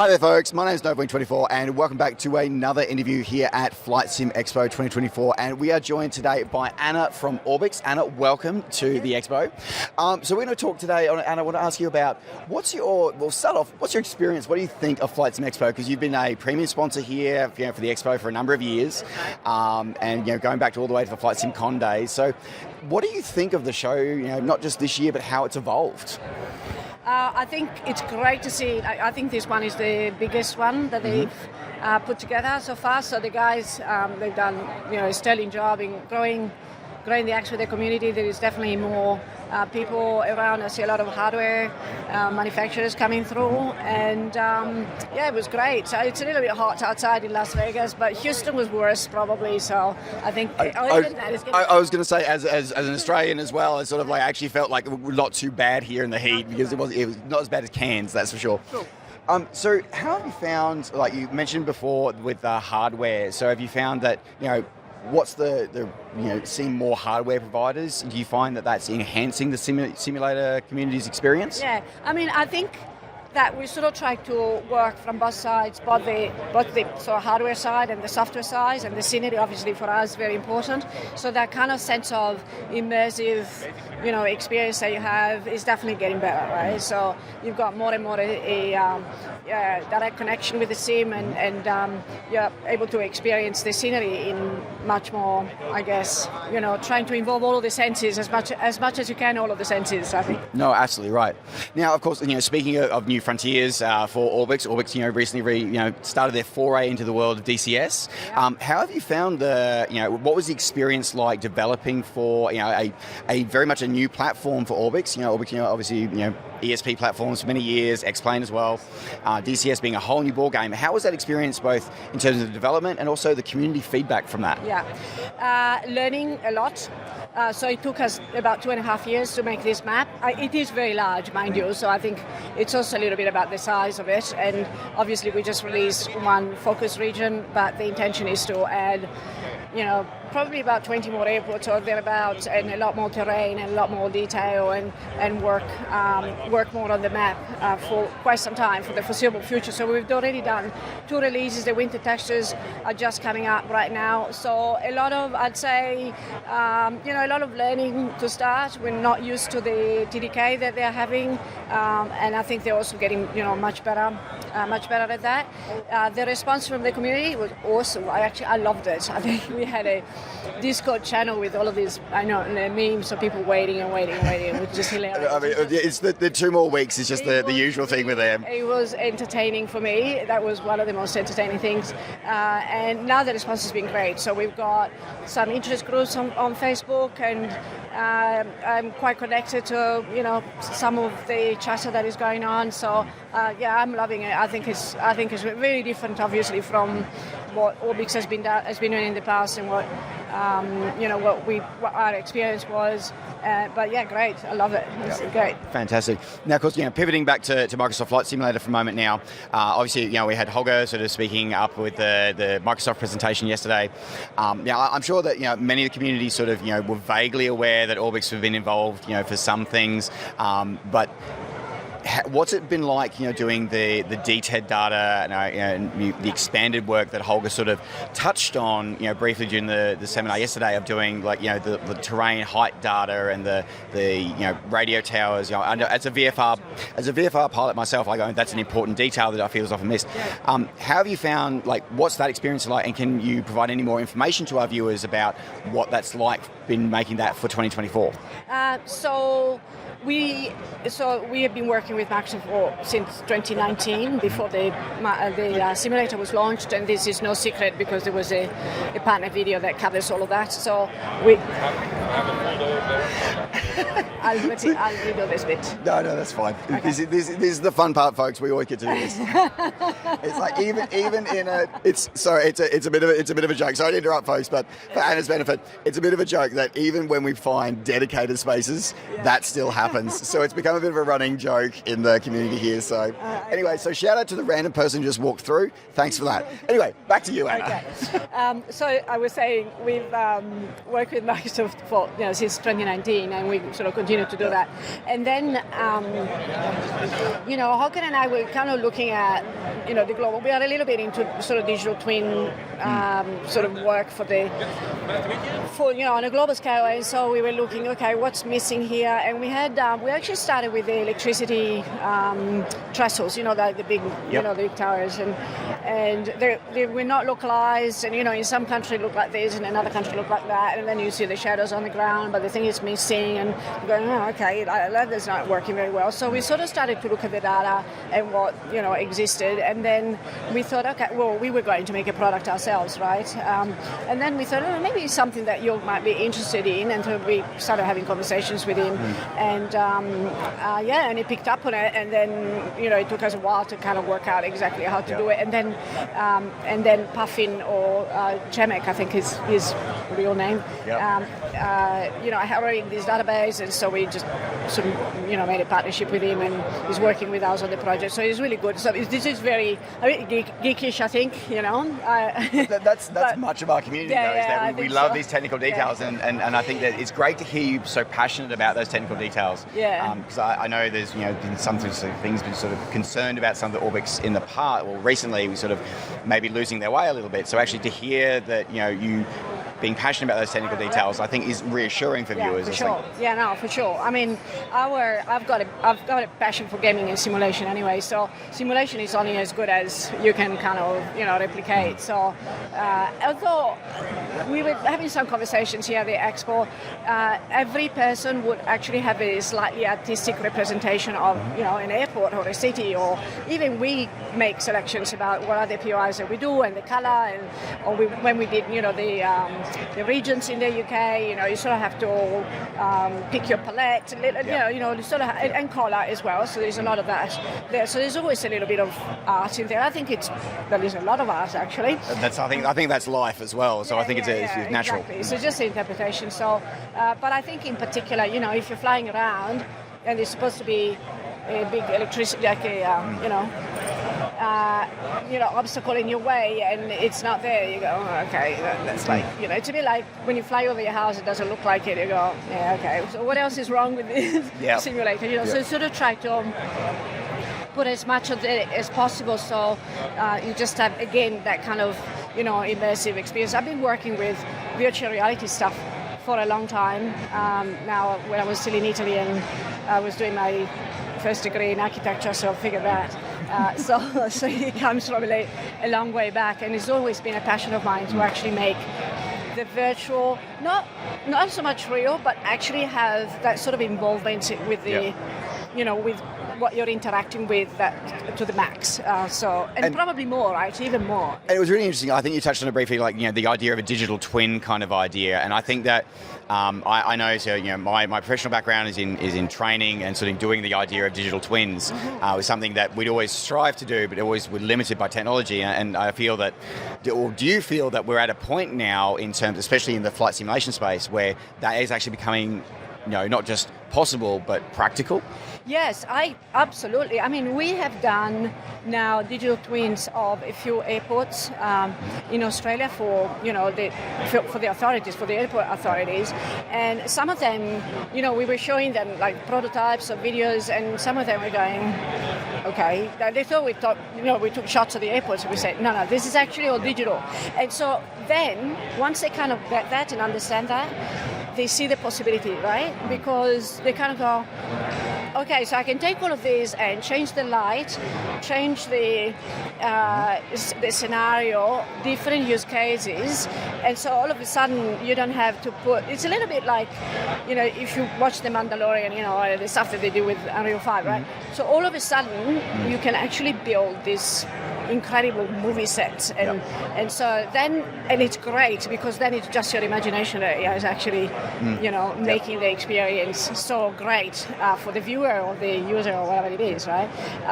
Hi there folks, my name is Novewing24 and welcome back to another interview here at Flight Sim Expo 2024, and we are joined today by Anna from Orbx. Anna, welcome to the Expo. So we're going to talk today, Anna, I want to ask you about what's your experience, what do you think of Flight Sim Expo? Because you've been a premium sponsor here for the Expo for a number of years, and going back to all the way to the Flight Sim Con days. So what do you think of the show, not just this year, but how it's evolved? I think it's great to see. I think this one is the biggest one that they've put together so far. So the guys, they've done a sterling job in growing the Expo, the community. There is definitely more people around. I see a lot of hardware manufacturers coming through, and it was great. So it's a little bit hot outside in Las Vegas, but Houston was worse probably. So I think I was going to say, as an Australian as well, I sort of actually felt like not too bad here in the heat, because it was not as bad as Cairns, that's for sure. Cool. So how have you found, like you mentioned before with hardware, so have you found that, what's the seeing more hardware providers? Do you find that that's enhancing the simulator community's experience? Yeah, I mean, I think that we sort of try to work from both sides, both the sort of hardware side and the software side, and the scenery obviously for us very important. So that kind of sense of immersive, experience that you have is definitely getting better, right? So you've got more and more a direct connection with the sim, and you're able to experience the scenery in much more, I guess, trying to involve all of the senses as much as you can, all of the senses, I think. No, absolutely right. Now, of course, speaking of new frontiers for Orbx recently started their foray into the world of DCS. Yeah. How have you found what was the experience like developing for a very much a new platform for Orbx? Orbx, obviously, ESP platforms for many years, X-Plane as well, DCS being a whole new ball game. How was that experience, both in terms of the development and also the community feedback from that? Yeah, learning a lot. So it took us about 2.5 years to make this map. It is very large, mind you, so I think it's also a little bit about the size of it. And obviously we just released one focus region, but the intention is to add, probably about 20 more airports or thereabouts, and a lot more terrain and a lot more detail, and work more on the map for quite some time, for the foreseeable future. So we've already done 2 releases. The winter textures are just coming up right now. So a lot of, I'd say, a lot of learning to start. We're not used to the TDK that they're having, and I think they're also getting much better at that. The response from the community was awesome. I loved it. I think we had a Discord channel with all of these, memes of people waiting, which is hilarious. I mean, it's the 2 more weeks is just the usual thing with them. It was entertaining for me. That was one of the most entertaining things. And now the response has been great. So we've got some interest groups on Facebook, and I'm quite connected to some of the chatter that is going on. So I'm loving it. I think it's really different, obviously, from what Orbx has been doing in the past, and what our experience was. But yeah, great. I love it. It's great. Fantastic. Now, of course, pivoting back to Microsoft Flight Simulator for a moment now. Obviously, we had Holger sort of speaking up with the Microsoft presentation yesterday. I'm sure that many of the community sort of were vaguely aware that Orbx have been involved for some things, but what's it been like, doing the DED Data and the expanded work that Holger sort of touched on, briefly during the seminar yesterday, of doing the terrain height data and the radio towers. As a VFR pilot myself, that's an important detail that I feel is often missed. How have you found, what's that experience like, and can you provide any more information to our viewers about what that's like, been making that for 2024? So we have been working with Microsoft since 2019, before the simulator was launched, and this is no secret because there was a partner video that covers all of that. So we. I'll read all this bit. No, that's fine. Okay. This is the fun part, folks. We always get to do this. It's like even in a. It's a bit of a joke. Sorry to interrupt, folks, but for Anna's benefit, it's a bit of a joke that even when we find dedicated spaces, that still happens. So it's become a bit of a running joke in the community here. So anyway, so shout out to the random person who just walked through. Thanks for that. Anyway, back to you, Anna. Okay. So I was saying we've worked with Microsoft for since 2019, and we sort of continue to do that. And then Håkan and I were kind of looking at the global. We are a little bit into sort of digital twin sort of work for on a global scale. And so we were looking, okay, what's missing here? And we had we actually started with the electricity trestles, the big the big towers, and they were not localized, and in some country look like this, and another country look like that, and then you see the shadows on the ground, but the thing is missing, and you're going, okay, that's not working very well. So we sort of started to look at the data and what existed, and then we thought, okay, well, we were going to make a product ourselves, right? And then we thought, maybe it's something that you might be interested in, and so we started having conversations with him, and and he picked up on it, and then it took us a while to kind of work out exactly how to do it, and then Puffin or Chemek, I think is his real name. I have already this database, and so we just sort of made a partnership with him, and he's working with us on the project. So he's really good. So this is very geekish, I think. That's much of our community, though. Is that we love these technical details, and I think that it's great to hear you so passionate about those technical details. Yeah. Because I know there's been some things been sort of concerned about some of the Orbx in the past. Well, recently we sort of maybe losing their way a little bit. So actually to hear that you being passionate about those technical details, I think is reassuring for viewers. For sure. Yeah, no, for sure. I mean, I've got a passion for gaming and simulation anyway. So simulation is only as good as you can kind of replicate. So although we were having some conversations here at the Expo, every person would actually have a slightly artistic representation of an airport or a city, or even we make selections about what are the POIs that we do and the color, when we did the regions in the UK, you sort of have to pick your palette, sort of, and color as well. So there's a lot of that there. So there's always a little bit of art in there. I think there is a lot of art actually. I think that's life as well. So I think it's natural. Exactly. So just the interpretation. So, but I think in particular, if you're flying around and there's supposed to be a big electricity, like obstacle in your way, and it's not there, you go, okay, that's like, it's a bit like when you fly over your house, it doesn't look like it, you go, yeah, okay, so what else is wrong with this simulator, so sort of try to put as much of it as possible, so you just have, again, that kind of, immersive experience. I've been working with virtual reality stuff for a long time, now when I was still in Italy, and I was doing my first degree in architecture, so I figured that. So it comes from a long way back, and it's always been a passion of mine to actually make the virtual, not so much real, but actually have that sort of involvement with the, with what you're interacting with to the max. And probably more, right? Even more. And it was really interesting. I think you touched on it briefly, like the idea of a digital twin kind of idea, and I think that I know. So my professional background is in training and sort of doing the idea of digital twins. Was something that we'd always strive to do, but always we're limited by technology. And I feel that, or do you feel that we're at a point now in terms, especially in the flight simulation space, where that is actually becoming, not just possible but practical? Yes, absolutely. I mean, we have done now digital twins of a few airports in Australia for the authorities, for the airport authorities, and some of them, we were showing them like prototypes of videos, and some of them were going, okay, they thought we took shots of the airports, and we said, no, this is actually all digital. And so then once they kind of get that and understand that, they see the possibility, right? Because they kind of go, okay, so I can take all of these and change the light, change the scenario, different use cases, and so all of a sudden you don't have to put. It's a little bit like, if you watch The Mandalorian, the stuff that they do with Unreal 5, right? So all of a sudden you can actually build this incredible movie sets, and so then, and it's great because then it's just your imagination that is actually making the experience so great for the viewer or the user or whatever it is, right?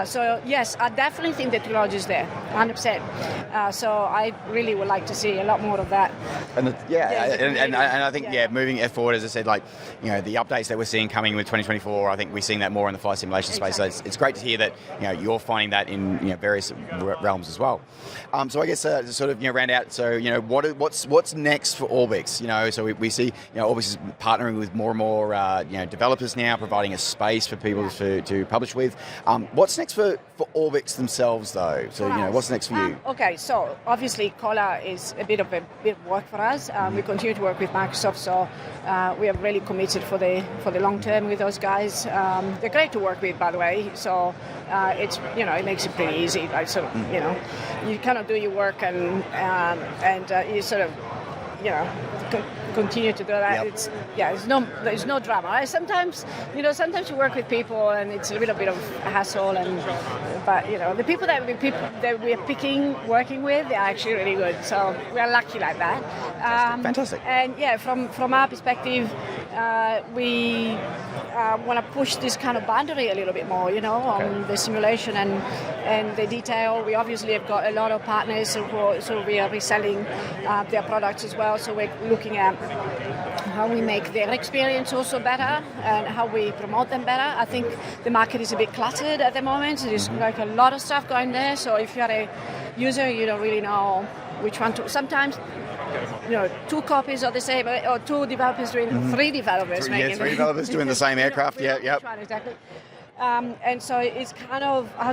So yes, I definitely think the technology is there, 100%. So I really would like to see a lot more of that. And I think moving it forward, as I said, like the updates that we're seeing coming with 2024, I think we're seeing that more in the flight simulation space. So it's great to hear that you're finding that in various realms as well. So I guess to sort of round out, so what's next for Orbx? So we see Orbx is partnering with more and more developers now, providing a space for people to publish with. What's next for for Orbx themselves, though? So, what's next for you? Okay, so obviously Cola is a bit of work for us. We continue to work with Microsoft, so we are really committed for the long term with those guys. They're great to work with, by the way. So it's it makes it pretty easy. Like, so you kind of do your work and you sort of continue to do that. Yep. There's no drama. Right? Sometimes you work with people and it's a little bit of a hassle, but the people that we are working with, they are actually really good. So we are lucky like that. Fantastic. And from our perspective, we want to push this kind of boundary a little bit more, on the simulation and the detail. We obviously have got a lot of partners, so we are reselling their products as well. So we're looking at how we make their experience also better and how we promote them better. I think the market is a bit cluttered at the moment. There's like a lot of stuff going there. So if you're a user, you don't really know which one to. Sometimes, two copies are the same, or two developers doing three developers making. Three developers doing the same aircraft. Which one exactly. And so it's kind of how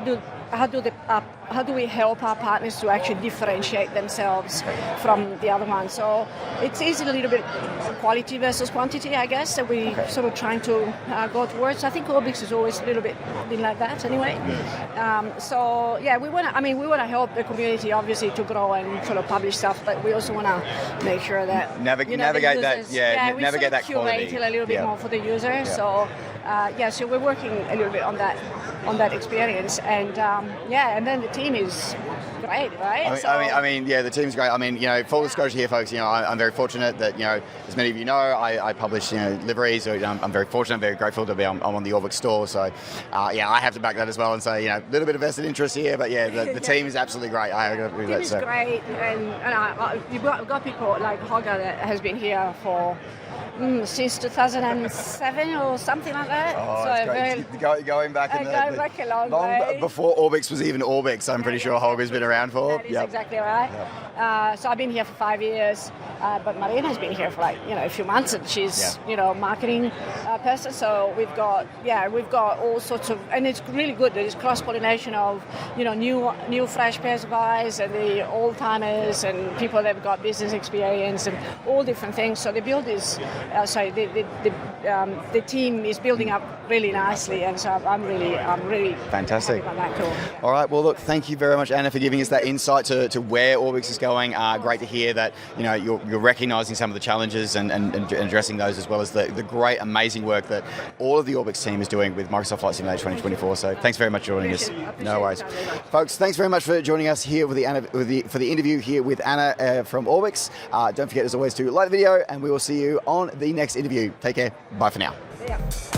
do we help our partners to actually differentiate themselves from the other one? So it's a little bit quality versus quantity, I guess, that we sort of trying to go towards. I think Orbx is always a little bit been like that anyway. We want to help the community obviously to grow and sort of publish stuff, but we also want to make sure that navigate users, that. Navigate that quality. Curate it a little bit more for the user. Yeah. So we're working a little bit on that experience, and then the team is great, right? The team's great. Full disclosure here, folks. I'm very fortunate that as many of you know, I publish liveries. So I'm very fortunate, very grateful to be on the Orbx store. So I have to back that as well and say a little bit of vested interest here, but the team is absolutely great. The team is great, and you've got people like Holger that has been here for. Since 2007 or something like that. Oh, so that's great. Going back back a long way. Before Orbx was even Orbx, I'm pretty sure Holger's been around for. That is exactly right. Yep. So I've been here for 5 years, but Marina's been here for a few months, and she's marketing person. So we've got all sorts of, and it's really good. There's cross-pollination of new fresh pairs of eyes and the old timers and people that've got business experience and all different things. So the build is. The team is building up really nicely, and so I'm really fantastic. Happy about that. Cool. All right, well, look, thank you very much, Anna, for giving us that insight to where Orbx is going. Great to hear that you're recognising some of the challenges and addressing those, as well as the great, amazing work that all of the Orbx team is doing with Microsoft Flight Simulator 2024. So thanks very much for joining us. No worries, folks. Thanks very much for joining us here for the interview here with Anna from Orbx. Don't forget, as always, to like the video, and we will see you on the next interview. Take care. Bye for now. Yeah.